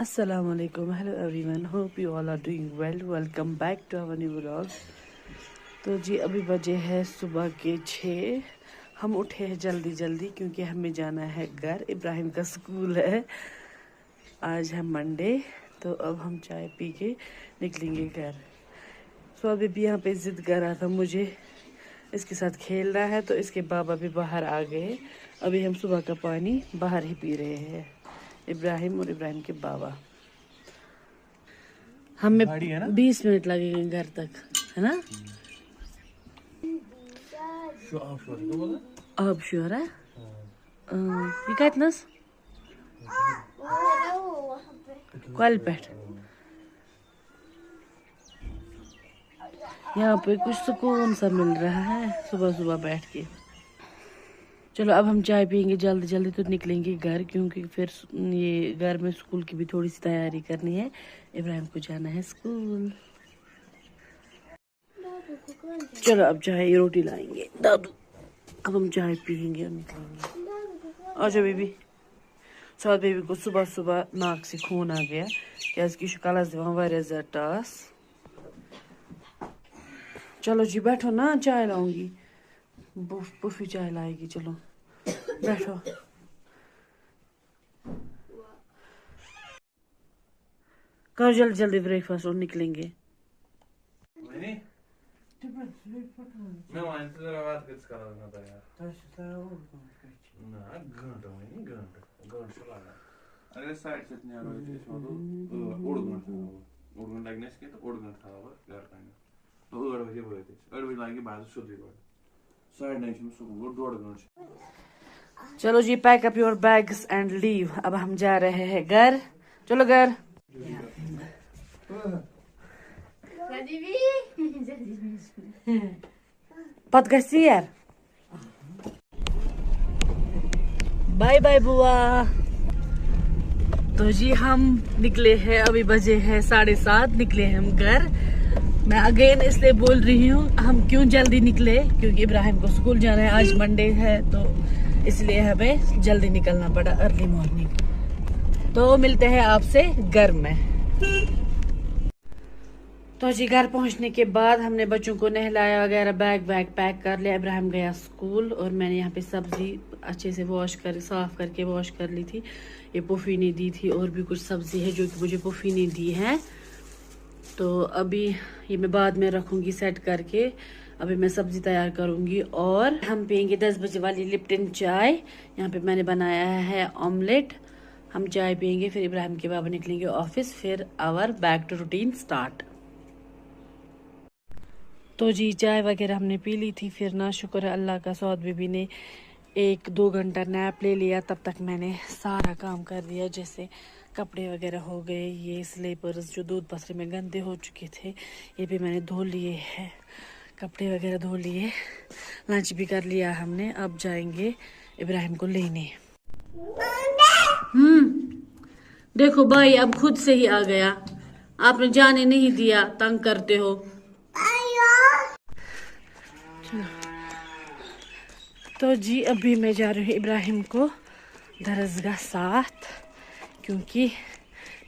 Assalamualaikum, hello everyone, hope you all are doing well. Welcome back to our new vlog. तो जी अभी बजे है सुबह के 6। हम उठे हैं जल्दी जल्दी क्योंकि हमें जाना है घर। इब्राहिम का स्कूल है, आज है मंडे, तो अब हम चाय पी के निकलेंगे घर। सो अभी भी यहाँ पे जिद कर रहा था मुझे इसके साथ खेल रहा है, तो इसके बाबा भी बाहर आ गए। अभी हम सुबह का पानी बाहर ही पी रहे हैं, इब्राहिम और इब्राहिम के बाबा। हमें 20 मिनट लगेंगे घर तक, है ना? आप श्योर है? ये कितनस कल पेट यहाँ पे कुछ सुकून सा मिल रहा है सुबह सुबह बैठ के। चलो अब हम चाय पियेंगे जल्दी जल्दी, तो निकलेंगे घर, क्योंकि फिर ये घर में स्कूल की भी थोड़ी सी तैयारी करनी है। इब्राहिम को जाना है स्कूल। चलो अब चाय रोटी लाएंगे दादू, अब हम चाय पियेंगे और निकलेंगे। आजा बेबी। साथ बेबी को सुबह सुबह नाक से खून आ गया, क्या कलस दिवान वारिया ज़्यादा टास। चलो जी बैठो ना, चाय लाऊंगी, पुफी चाय लाएगी। चलो बैठो। करो जल्दी जल्दी ब्रेकफास्ट और निकलेंगे। चलो जी pack up your bags and leave. अब हम जा रहे हैं घर। चलो घर। पत गई यार। बाय बाय बुआ। तो जी हम निकले हैं, अभी बजे हैं 7:30, निकले हैं हम घर। मैं अगेन इसलिए बोल रही हूँ हम क्यों जल्दी निकले, क्योंकि इब्राहिम को स्कूल जाना है, आज मंडे है, तो इसलिए हमें जल्दी निकलना पड़ा, अर्ली मॉर्निंग। तो मिलते हैं आपसे घर में। तो जी घर पहुंचने के बाद हमने बच्चों को नहलाया वगैरह, बैग पैक कर लिया। इब्राहिम गया स्कूल और मैंने यहाँ पे सब्जी अच्छे से साफ करके वॉश कर ली थी। ये पुफी ने दी थी, और भी कुछ सब्जी है जो कि मुझे पुफी ने दी है, तो अभी ये मैं बाद में रखूंगी सेट करके। अभी मैं सब्जी तैयार करूंगी और हम पियेंगे 10 बजे वाली लिप्टन चाय। यहाँ पे मैंने बनाया है ऑमलेट। हम चाय पियेंगे, फिर इब्राहिम के बाबा निकलेंगे ऑफिस, फिर our back to routine start. तो जी चाय वगैरह हमने पी ली थी, फिर ना शुक्र है अल्लाह का, सौद बीबी ने 1-2 घंटा नैप ले लिया। तब तक मैंने सारा काम कर दिया, जैसे कपड़े वगैरह हो गए, ये स्लीपर्स जो दूध पसरे में गंदे हो चुके थे ये भी मैंने धो लिए हैं, कपड़े वगैरह धो लिए, लंच भी कर लिया हमने। अब जाएंगे इब्राहिम को लेने। देखो भाई अब खुद से ही आ गया, आपने जाने नहीं दिया, तंग करते हो। तो जी अभी मैं जा रही हूँ इब्राहिम को दरसगाह साथ, क्योंकि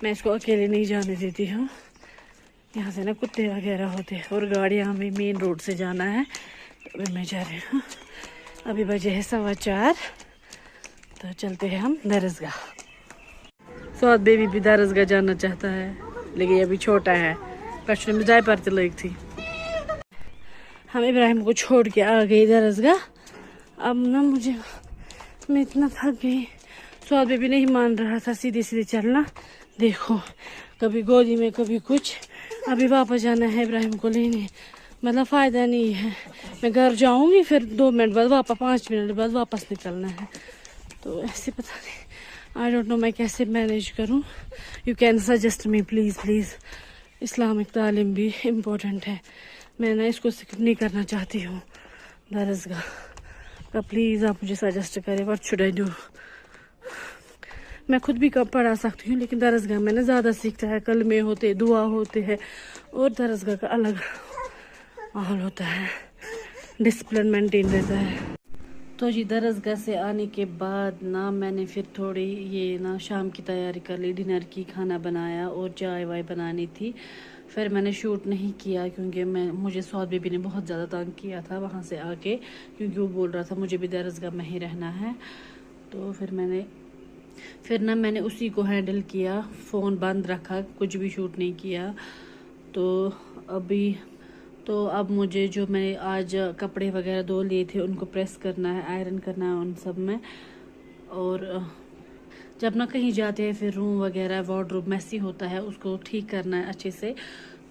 मैं इसको अकेले नहीं जाने देती हूँ। यहाँ से ना कुत्ते वगैरह होते हैं और गाड़ियाँ, हमें मेन रोड से जाना है, तो अभी मैं जा रही हूँ। अभी बजे है 4:15, तो चलते हैं हम दरसगाह। सौद बेबी भी दरसगाह जाना चाहता है, लेकिन ये अभी छोटा है, कश्मीर में जाए पर लगी थी। हम इब्राहिम को छोड़ के आ गए दरसगाह। अब ना मैं इतना थक गई, सौद बेबी नहीं मान रहा था सीधे सीधे चलना। देखो कभी गोदी में कभी कुछ। अभी वापस जाना है इब्राहिम को लेने, मतलब फ़ायदा नहीं है, मैं घर जाऊंगी फिर 2 मिनट बाद वापस, 5 मिनट बाद वापस निकलना है। तो ऐसे पता नहीं, आई डोंट नो मैं कैसे मैनेज करूं। You can suggest me please. Islamic तालीम भी इम्पोर्टेंट है, मैं ना इसको स्किप नहीं करना चाहती हूँ दरसगाह का। प्लीज़ आप मुझे सजेस्ट करें, व्हाट शुड आई डू। मैं खुद भी कब पढ़ा सकती हूँ, लेकिन दरसगाह में ना ज़्यादा सीखता है, कलमे होते, दुआ होते हैं, और दरसगाह का अलग माहौल होता है, डिसिप्लिन मेंटेन रहता है। तो जी दरसगाह से आने के बाद ना मैंने फिर थोड़ी ये ना शाम की तैयारी कर ली, डिनर की, खाना बनाया और चाय वाय बनानी थी। फिर मैंने शूट नहीं किया क्योंकि मुझे सौद बेबी ने बहुत ज़्यादा तंग किया था वहाँ से आके, क्योंकि वो बोल रहा था मुझे भी दरसगाह में ही रहना है। तो फिर ना मैंने उसी को हैंडल किया, फ़ोन बंद रखा, कुछ भी शूट नहीं किया। तो अब मुझे जो मैंने आज कपड़े वगैरह धो लिए थे उनको प्रेस करना है, आयरन करना है उन सब में। और जब ना कहीं जाते हैं फिर रूम वगैरह वार्डरोब मैसी होता है, उसको ठीक करना है अच्छे से।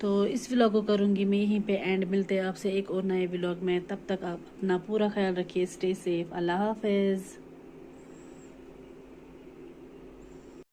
तो इस व्लॉग को करूँगी मैं यहीं पे एंड। मिलते हैं आपसे एक और नए व्लॉग में, तब तक आप अपना पूरा ख्याल रखिए। Stay safe. अल्लाह हाफिज़।